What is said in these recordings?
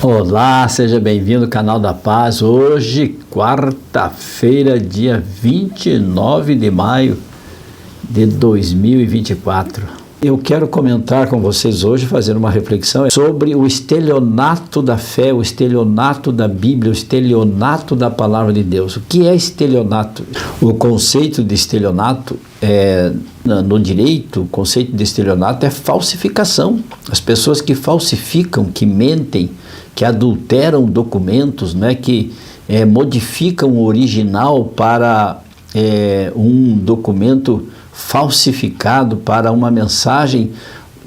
Olá, seja bem-vindo ao canal da Paz. Hoje, quarta-feira, dia 29 de maio de 2024. Eu quero comentar com vocês hoje, fazer uma reflexão sobre o estelionato da fé, o estelionato da Bíblia, o estelionato da Palavra de Deus. O que é estelionato? O conceito de estelionato no direito, o conceito de estelionato é falsificação. As pessoas que falsificam, que mentem, que adulteram documentos, que modificam o original para um documento falsificado, para uma mensagem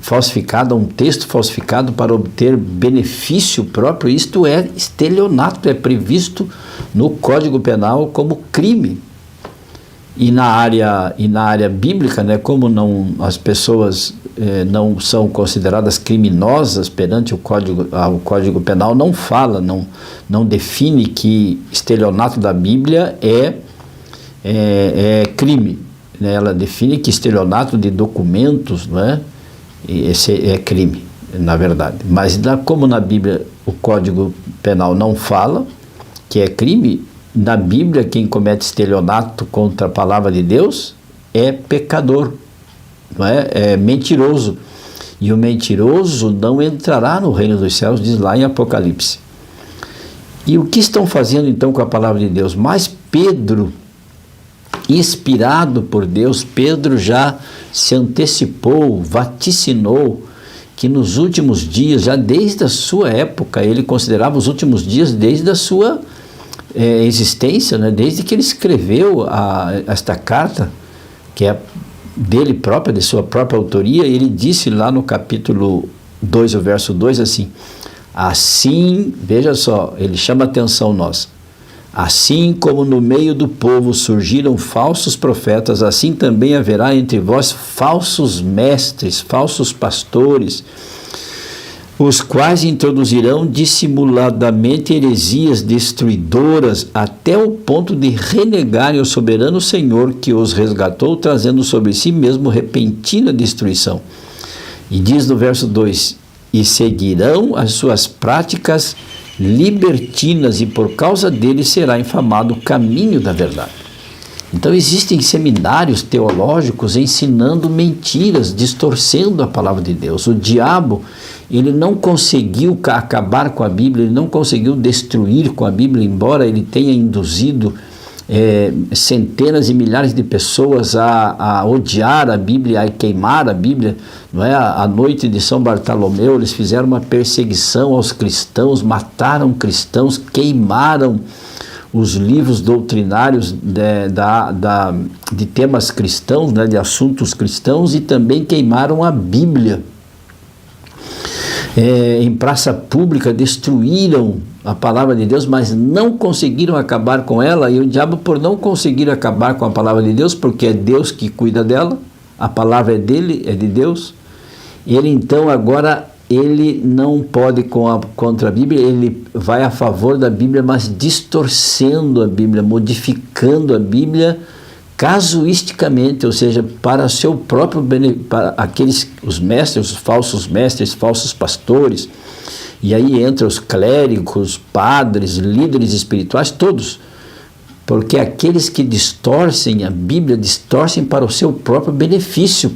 falsificada, um texto falsificado para obter benefício próprio. Isto é estelionato, é previsto no Código Penal como crime. E na área bíblica, como as pessoas não são consideradas criminosas perante o Código Penal, não fala, não define que estelionato da Bíblia é crime. Ela define que estelionato de documentos, esse é crime, na verdade. Mas como na Bíblia o Código Penal não fala que é crime, na Bíblia quem comete estelionato contra a palavra de Deus é pecador, é mentiroso. E o mentiroso não entrará no reino dos céus, diz lá em Apocalipse. E o que estão fazendo então com a palavra de Deus? Mas Pedro, inspirado por Deus, Pedro já se antecipou, vaticinou que nos últimos dias, já desde a sua época, ele considerava os últimos dias desde a sua existência, desde que ele escreveu esta carta, que é dele própria, de sua própria autoria. Ele disse lá no capítulo 2, o verso 2, assim, veja só, ele chama a atenção nossa: assim como no meio do povo surgiram falsos profetas, assim também haverá entre vós falsos mestres, falsos pastores, os quais introduzirão dissimuladamente heresias destruidoras, até o ponto de renegarem o soberano Senhor que os resgatou, trazendo sobre si mesmo repentina destruição. E diz no verso 2: e seguirão as suas práticas libertinas, e por causa deles será infamado o caminho da verdade. Então existem seminários teológicos ensinando mentiras, distorcendo a palavra de Deus. O diabo, ele não conseguiu acabar com a Bíblia, ele não conseguiu destruir com a Bíblia, embora ele tenha induzido centenas e milhares de pessoas a odiar a Bíblia, a queimar a Bíblia. A noite de São Bartolomeu, eles fizeram uma perseguição aos cristãos, mataram cristãos, queimaram os livros doutrinários de temas cristãos, de assuntos cristãos, e também queimaram a Bíblia. Em praça pública, destruíram a palavra de Deus, mas não conseguiram acabar com ela. E o diabo, por não conseguir acabar com a palavra de Deus, porque é Deus que cuida dela, a palavra é dele, é de Deus, ele então agora, ele não pode contra a Bíblia, ele vai a favor da Bíblia, mas distorcendo a Bíblia, modificando a Bíblia casuisticamente, ou seja, para seu próprio benefício, para os mestres, os falsos pastores. E aí entra os clérigos, padres, líderes espirituais, todos. Porque aqueles que distorcem a Bíblia, distorcem para o seu próprio benefício,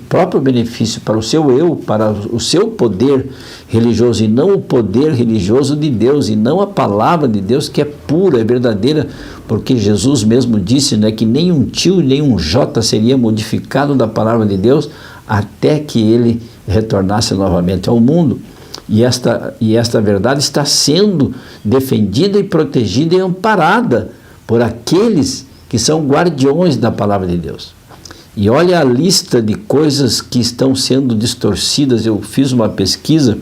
para o seu eu, para o seu poder religioso, e não o poder religioso de Deus, e não a palavra de Deus, que é pura, é verdadeira, porque Jesus mesmo disse que nem um tio, nem um jota seria modificado da palavra de Deus até que ele retornasse novamente ao mundo. E esta verdade está sendo defendida e protegida e amparada por aqueles que são guardiões da palavra de Deus. E olha a lista de coisas que estão sendo distorcidas. Eu fiz uma pesquisa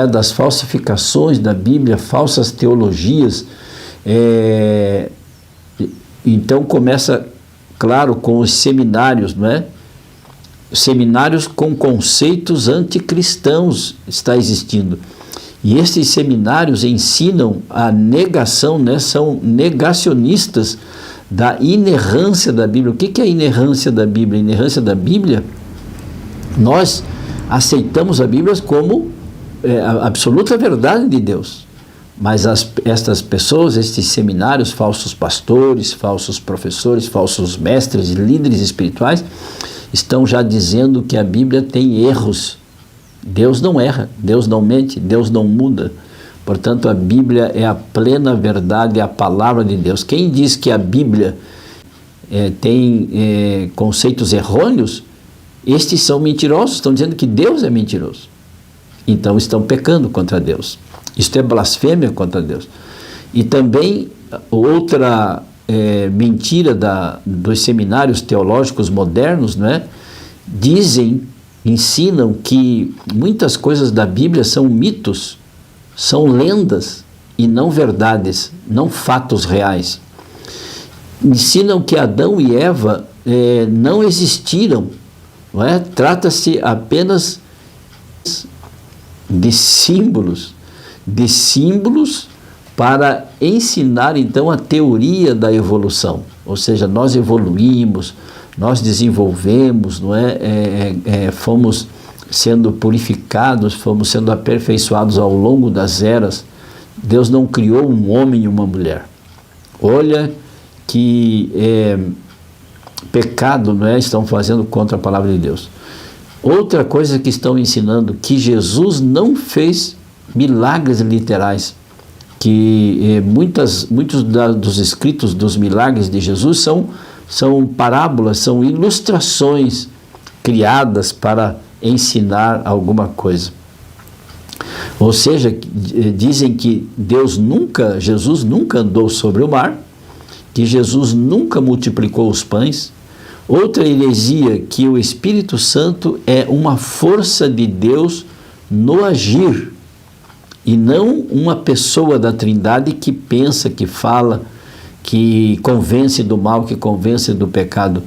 das falsificações da Bíblia, falsas teologias. Então começa, claro, com os seminários, Seminários com conceitos anticristãos está existindo. E esses seminários ensinam a negação, são negacionistas da inerrância da Bíblia. O que é a inerrância da Bíblia? A inerrância da Bíblia, nós aceitamos a Bíblia como a absoluta verdade de Deus. Mas estas pessoas, estes seminários, falsos pastores, falsos professores, falsos mestres e líderes espirituais, estão já dizendo que a Bíblia tem erros. Deus não erra, Deus não mente, Deus não muda. Portanto, a Bíblia é a plena verdade, é a palavra de Deus. Quem diz que a Bíblia tem conceitos errôneos, estes são mentirosos, estão dizendo que Deus é mentiroso. Então estão pecando contra Deus. Isto é blasfêmia contra Deus. E também outra mentira dos seminários teológicos modernos, não é? Ensinam que muitas coisas da Bíblia são mitos, são lendas e não verdades, não fatos reais. Ensinam que Adão e Eva não existiram, não é? Trata-se apenas de símbolos para ensinar então a teoria da evolução. Ou seja, nós evoluímos, nós desenvolvemos, não é? Fomos sendo purificados, fomos sendo aperfeiçoados ao longo das eras. Deus não criou um homem e uma mulher. Olha que pecado, não é? Estão fazendo contra a palavra de Deus. Outra coisa que estão ensinando, que Jesus não fez milagres literais, que muitos dos escritos dos milagres de Jesus são parábolas, são ilustrações criadas para ensinar alguma coisa. Ou seja, dizem que Jesus nunca andou sobre o mar, que Jesus nunca multiplicou os pães. Outra heresia, que o Espírito Santo é uma força de Deus no agir, e não uma pessoa da Trindade que pensa, que fala, que convence do mal, que convence do pecado.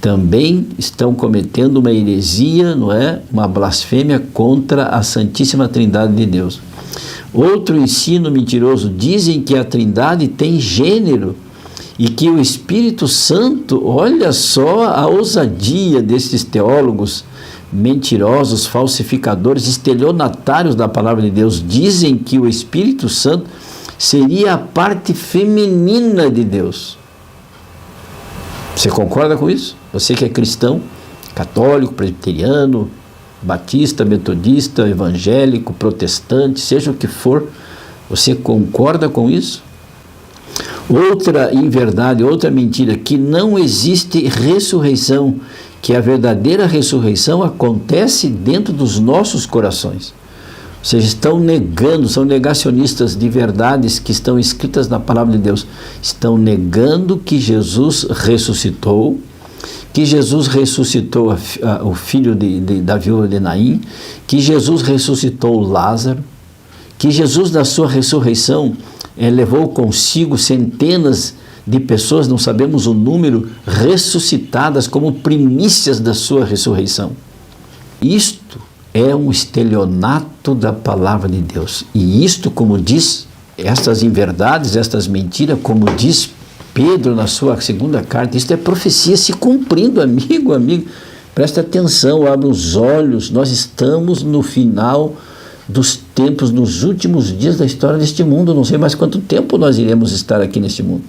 Também estão cometendo uma heresia, não é? Uma blasfêmia contra a Santíssima Trindade de Deus. Outro ensino mentiroso, dizem que a Trindade tem gênero e que o Espírito Santo, olha só a ousadia desses teólogos mentirosos, falsificadores, estelionatários da palavra de Deus, dizem que o Espírito Santo seria a parte feminina de Deus. Você concorda com isso? Você que é cristão, católico, presbiteriano, batista, metodista, evangélico, protestante, seja o que for, você concorda com isso? Outra inverdade, outra mentira, que não existe ressurreição, que a verdadeira ressurreição acontece dentro dos nossos corações. Ou seja, estão negando, são negacionistas de verdades que estão escritas na palavra de Deus. Estão negando que Jesus ressuscitou, o filho da viúva de Naim, que Jesus ressuscitou Lázaro, que Jesus, na sua ressurreição, levou consigo centenas de pessoas, não sabemos o número, ressuscitadas como primícias da sua ressurreição. Isto é um estelionato da palavra de Deus. E isto, como diz, estas inverdades, estas mentiras, como diz Pedro na sua segunda carta, isto é profecia se cumprindo, amigo. Presta atenção, abre os olhos, nós estamos no final dos tempos, nos últimos dias da história deste mundo. Não sei mais quanto tempo nós iremos estar aqui neste mundo.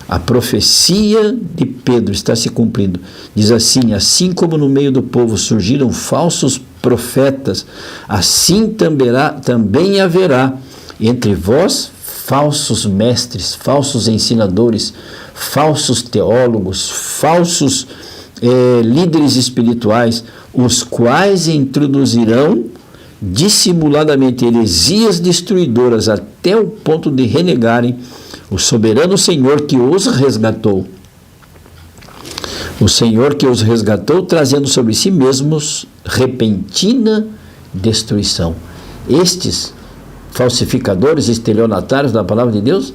A profecia de Pedro está se cumprindo. Diz assim como no meio do povo surgiram falsos profetas, assim também haverá entre vós falsos mestres, falsos ensinadores, falsos teólogos, falsos líderes espirituais, os quais introduzirão dissimuladamente heresias destruidoras até o ponto de renegarem o soberano Senhor que os resgatou. O Senhor que os resgatou, trazendo sobre si mesmos repentina destruição. Estes falsificadores, estelionatários da palavra de Deus,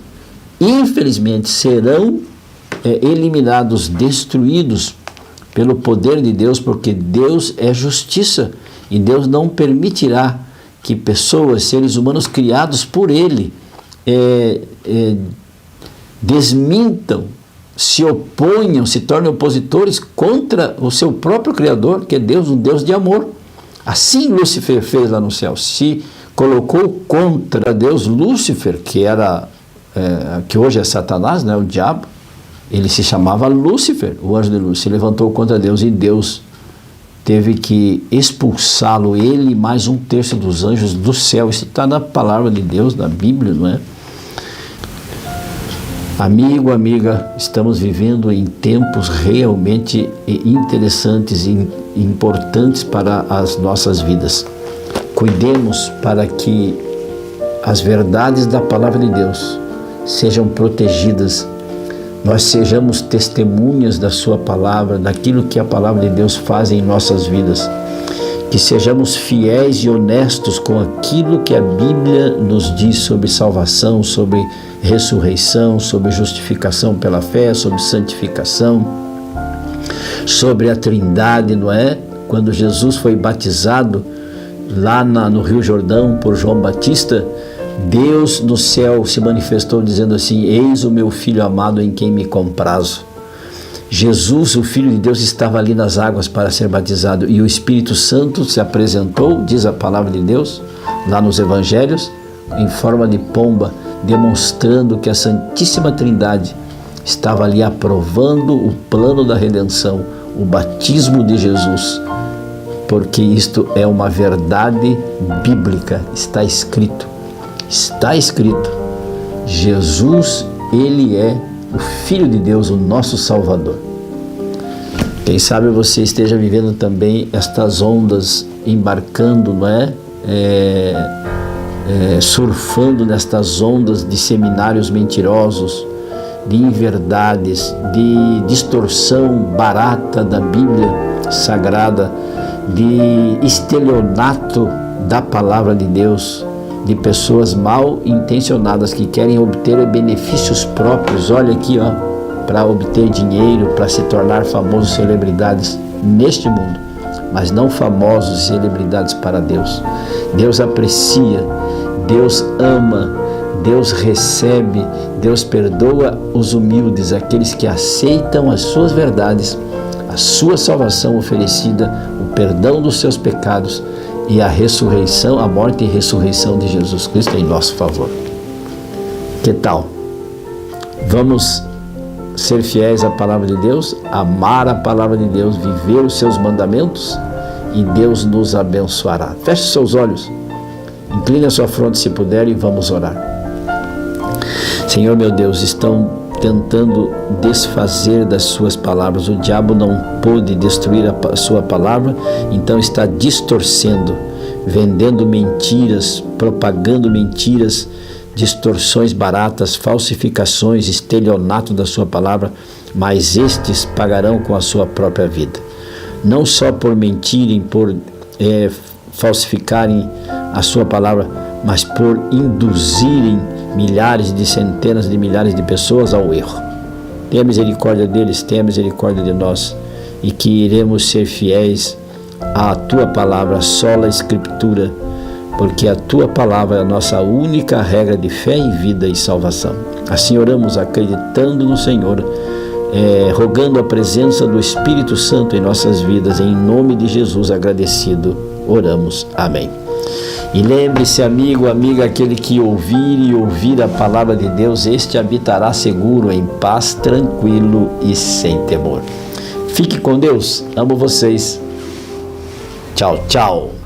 infelizmente serão eliminados, destruídos pelo poder de Deus, porque Deus é justiça e Deus não permitirá que pessoas, seres humanos criados por Ele, desmintam, se oponham, se tornem opositores contra o seu próprio Criador, que é Deus, um Deus de amor. Assim Lúcifer fez lá no céu, se colocou contra Deus Lúcifer, que hoje é Satanás, né, o diabo. Ele se chamava Lúcifer, o anjo de luz, se levantou contra Deus e Deus teve que expulsá-lo, ele e mais 1/3 dos anjos do céu. Isso está na palavra de Deus, na Bíblia, não é? Amigo, amiga, estamos vivendo em tempos realmente interessantes e importantes para as nossas vidas. Cuidemos para que as verdades da palavra de Deus sejam protegidas. Nós sejamos testemunhas da sua palavra, daquilo que a palavra de Deus faz em nossas vidas. Que sejamos fiéis e honestos com aquilo que a Bíblia nos diz sobre salvação, sobre ressurreição, sobre justificação pela fé, sobre santificação, sobre a Trindade, não é? Quando Jesus foi batizado lá no Rio Jordão por João Batista, Deus no céu se manifestou dizendo assim: eis o meu filho amado em quem me comprazo. Jesus, o Filho de Deus, estava ali nas águas para ser batizado e o Espírito Santo se apresentou, diz a palavra de Deus, lá nos Evangelhos, em forma de pomba, demonstrando que a Santíssima Trindade estava ali aprovando o plano da redenção, o batismo de Jesus, porque isto é uma verdade bíblica, está escrito, Jesus, Ele é o Filho de Deus, o nosso Salvador. Quem sabe você esteja vivendo também estas ondas, embarcando, não é? Surfando nestas ondas de seminários mentirosos, de inverdades, de distorção barata da Bíblia Sagrada, de estelionato da palavra de Deus, de pessoas mal intencionadas que querem obter benefícios próprios, olha aqui, para obter dinheiro, para se tornar famosos, celebridades neste mundo, mas não famosos e celebridades para Deus. Deus aprecia, Deus ama, Deus recebe, Deus perdoa os humildes, aqueles que aceitam as suas verdades, a sua salvação oferecida, o perdão dos seus pecados e a ressurreição, a morte e ressurreição de Jesus Cristo em nosso favor. Que tal? Vamos ser fiéis à palavra de Deus, amar a palavra de Deus, viver os seus mandamentos e Deus nos abençoará. Feche seus olhos, incline a sua fronte se puder e vamos orar. Senhor meu Deus, estão tentando desfazer das suas palavras. O diabo não pôde destruir a sua palavra, então está distorcendo, vendendo mentiras, propagando mentiras, distorções baratas, falsificações, estelionato da sua palavra, mas estes pagarão com a sua própria vida. Não só por mentirem, por falsificarem a sua palavra, mas por induzirem milhares de centenas de milhares de pessoas ao erro. Tenha misericórdia deles, tenha misericórdia de nós, e que iremos ser fiéis à Tua palavra, sola Escritura, porque a Tua palavra é a nossa única regra de fé em vida e salvação. Assim oramos acreditando no Senhor, rogando a presença do Espírito Santo em nossas vidas, em nome de Jesus agradecido, oramos. Amém. E lembre-se, amigo, amiga, aquele que ouvir a palavra de Deus, este habitará seguro, em paz, tranquilo e sem temor. Fique com Deus, amo vocês. Tchau, tchau.